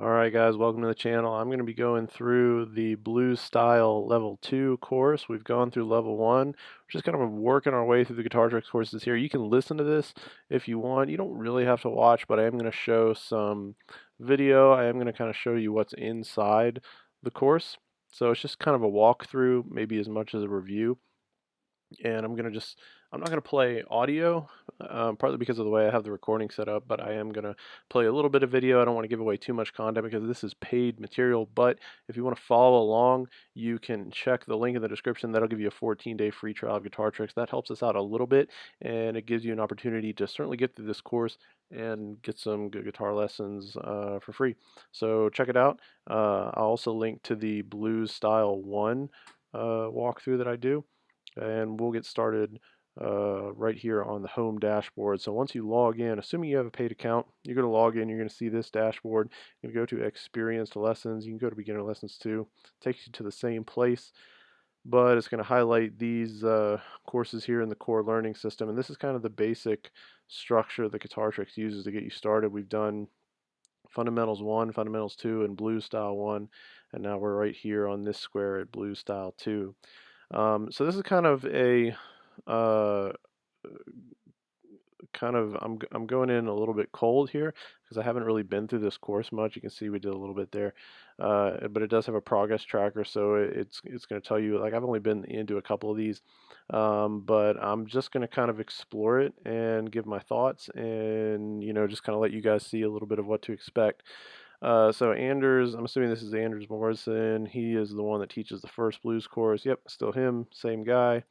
Alright guys, welcome to the channel. I'm going to be going through the blues style level 2 course. We've gone through level 1. We're just kind of working our way through the guitar tricks courses here. You can listen to this if you want. You don't really have to watch, but I am going to show some video. I am going to kind of show you what's inside the course. So it's just kind of a walkthrough, maybe as much as a review. And I'm not gonna play audio, partly because of the way I have the recording set up, but I am gonna play a little bit of video. I don't want to give away too much content because this is paid material, but if you want to follow along, you can check the link in the description. That'll give you a 14-day free trial of Guitar Tricks. That helps us out a little bit, and it gives you an opportunity to certainly get through this course and get some good guitar lessons for free. So check it out. I'll also link to the Blues Style 1 walkthrough that I do, and we'll get started right here on the home dashboard. So once you log in, assuming you have a paid account, you're going to log in, you're going to see this dashboard. You're going to go to experienced lessons. You can go to beginner lessons too. It takes you to the same place, but it's going to highlight these courses here in the core learning system. And this is kind of the basic structure that Guitar Tricks uses to get you started. We've done Fundamentals 1, Fundamentals 2, and Blues Style 1, and now we're right here on this square at Blues Style 2. So this is kind of a uh, I'm going in a little bit cold here because I haven't really been through this course much. You can see we did a little bit there, but it does have a progress tracker, so it's going to tell you, like, I've only been into a couple of these, but I'm just going to kind of explore it and give my thoughts, and just kind of let you guys see a little bit of what to expect. So Anders, I'm assuming this is Anders Morrison. He is the one that teaches the first blues course. Yep, still him, same guy.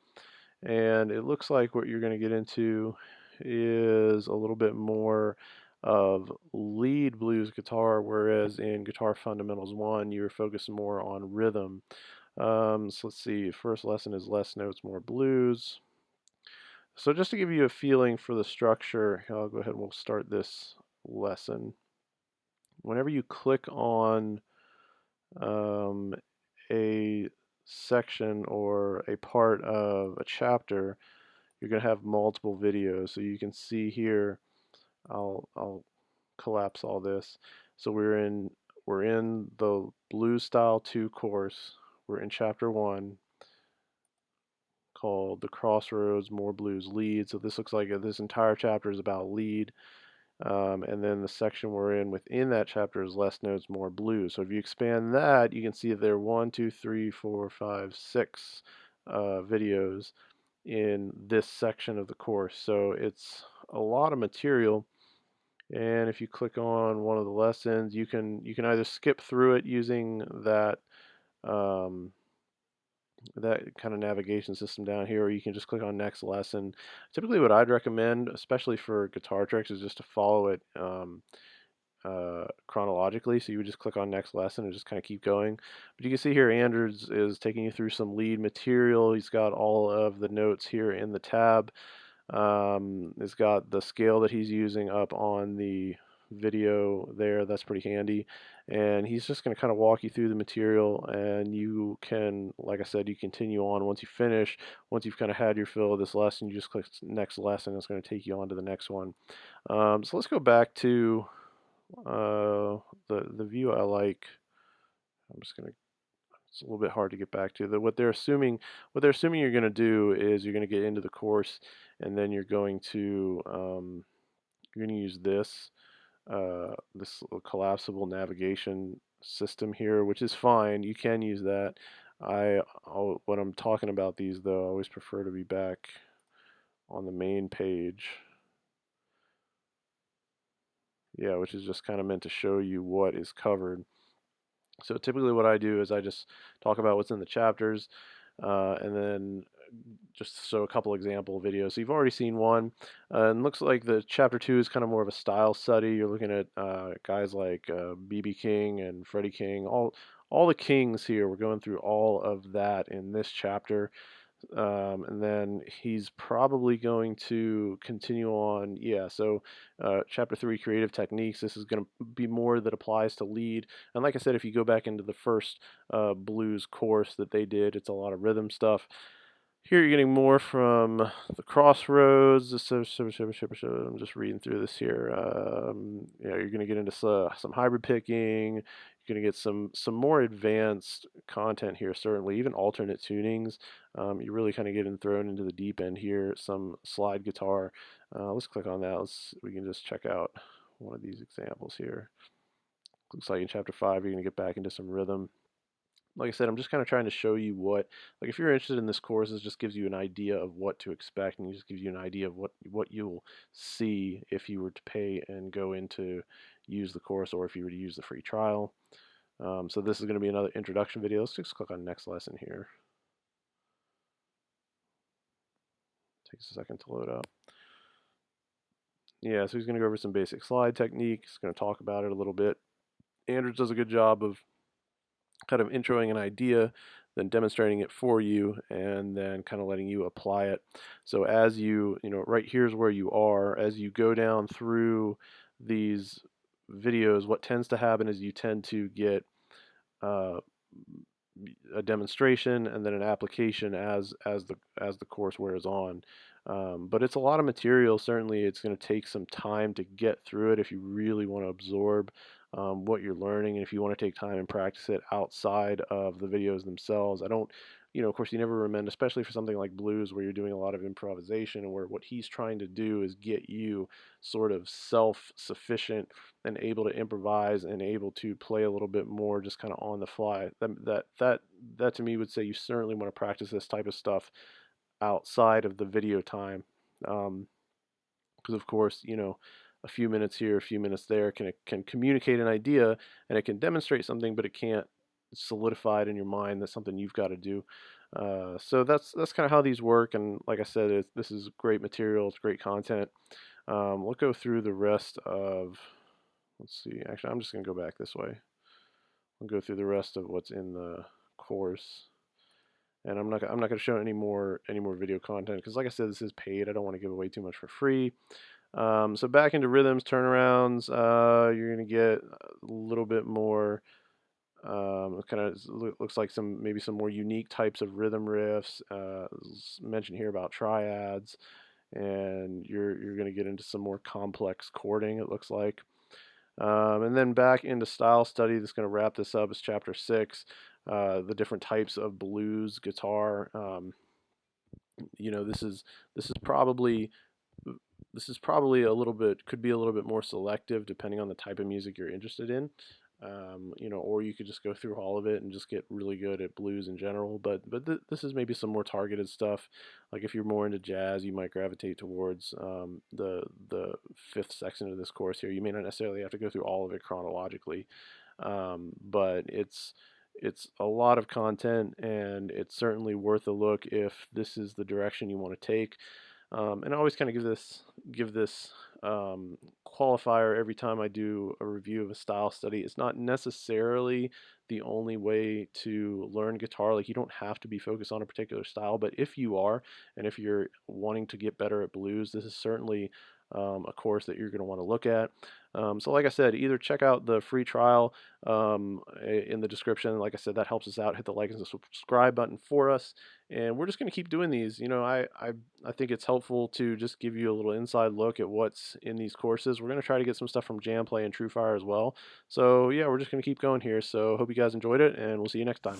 And it looks like what you're going to get into is a little bit more of lead blues guitar, whereas in Guitar Fundamentals 1, you're focused more on rhythm. So let's see, first lesson is less notes, more blues. So just to give you a feeling for the structure, I'll go ahead and we'll start this lesson. Whenever you click on a section or a part of a chapter, you're going to have multiple videos. So you can see here, I'll collapse all this. So we're in the Blues Style 2 course. We're in chapter 1 called The Crossroads More Blues Lead. So this looks like this entire chapter is about lead. And then the section we're in within that chapter is less notes, more blues. So if you expand that, you can see there are 1, 2, 3, 4, 5, 6 videos in this section of the course. So it's a lot of material. And if you click on one of the lessons, you can either skip through it using um, that kind of navigation system down here, or you can just click on next lesson. Typically what I'd recommend, especially for guitar tricks, is just to follow it chronologically. So you would just click on next lesson and just kind of keep going. But you can see here Anders is taking you through some lead material. He's got all of the notes here in the tab. It's got the scale that he's using up on the video there. That's pretty handy. And he's just going to kind of walk you through the material, and you can, like I said, you continue on. Once you finish, once you've kind of had your fill of this lesson, you just click next lesson. It's going to take you on to the next one. So let's go back to the view I like. I'm just going to, it's a little bit hard to get back to. What they're assuming you're going to do is you're going to get into the course, and then you're going to use this this little collapsible navigation system here, which is fine. You can use that. When I'm talking about these though, I always prefer to be back on the main page. Yeah, which is just kind of meant to show you what is covered. So typically what I do is I just talk about what's in the chapters, and then just show a couple example videos. So you've already seen one, and looks like the chapter 2 is kind of more of a style study. You're looking at guys like B.B. King and Freddie King, all the kings here. We're going through all of that in this chapter. And then he's probably going to continue on. Yeah, so chapter 3, creative techniques. This is going to be more that applies to lead. And like I said, if you go back into the first blues course that they did, it's a lot of rhythm stuff. Here you're getting more from the crossroads. I'm just reading through this here. You're going to get into some hybrid picking. You're going to get some more advanced content here, certainly, even alternate tunings. You really kind of getting thrown into the deep end here. Some slide guitar. Let's click on that. We can just check out one of these examples here. Looks like in chapter 5, you're going to get back into some rhythm. Like I said, I'm just kind of trying to show you like if you're interested in this course, it just gives you an idea of what to expect, and it just gives you an idea of what you'll see if you were to pay and go into use the course, or if you were to use the free trial. So this is going to be another introduction video. Let's just click on next lesson here. Takes a second to load up. Yeah, so he's going to go over some basic slide technique. He's going to talk about it a little bit. Andrews does a good job of kind of introing an idea, then demonstrating it for you, and then kind of letting you apply it. So as right here's where you are. As you go down through these videos, what tends to happen is you tend to get uh, a demonstration and then an application as the course wears on. But it's a lot of material. Certainly, it's going to take some time to get through it if you really want to absorb what you're learning, and if you want to take time and practice it outside of the videos themselves. I don't, of course, you never recommend, especially for something like blues where you're doing a lot of improvisation, and where what he's trying to do is get you sort of self-sufficient and able to improvise and able to play a little bit more just kind of on the fly. That to me would say you certainly want to practice this type of stuff outside of the video time, because of course, a few minutes here, a few minutes there can communicate an idea, and it can demonstrate something, but it can't solidify it in your mind. That's something you've got to do. So that's kind of how these work. And like I said, this is great material. It's great content. We'll go through the rest of. Let's see. Actually, I'm just going to go back this way. I'll go through the rest of what's in the course, and I'm not going to show any more video content because, like I said, this is paid. I don't want to give away too much for free. So back into rhythms, turnarounds. You're going to get a little bit more. Kind of looks like maybe some more unique types of rhythm riffs. Mentioned here about triads, and you're going to get into some more complex chording. It looks like. And then back into style study. That's going to wrap this up. Is chapter 6, the different types of blues guitar. This is probably a little bit, could be a little bit more selective depending on the type of music you're interested in. Or you could just go through all of it and just get really good at blues in general. But this is maybe some more targeted stuff. Like if you're more into jazz, you might gravitate towards the 5th section of this course here. You may not necessarily have to go through all of it chronologically, but it's a lot of content, and it's certainly worth a look if this is the direction you want to take. And I always kind of give this qualifier every time I do a review of a style study. It's not necessarily the only way to learn guitar. Like, you don't have to be focused on a particular style, but if you are, and if you're wanting to get better at blues, this is certainly a course that you're going to want to look at. So like I said, either check out the free trial in the description. Like I said, that helps us out. Hit the like and the subscribe button for us. And we're just going to keep doing these. I think it's helpful to just give you a little inside look at what's in these courses. We're going to try to get some stuff from Jamplay and TrueFire as well. So yeah, we're just going to keep going here. So hope you guys enjoyed it, and we'll see you next time.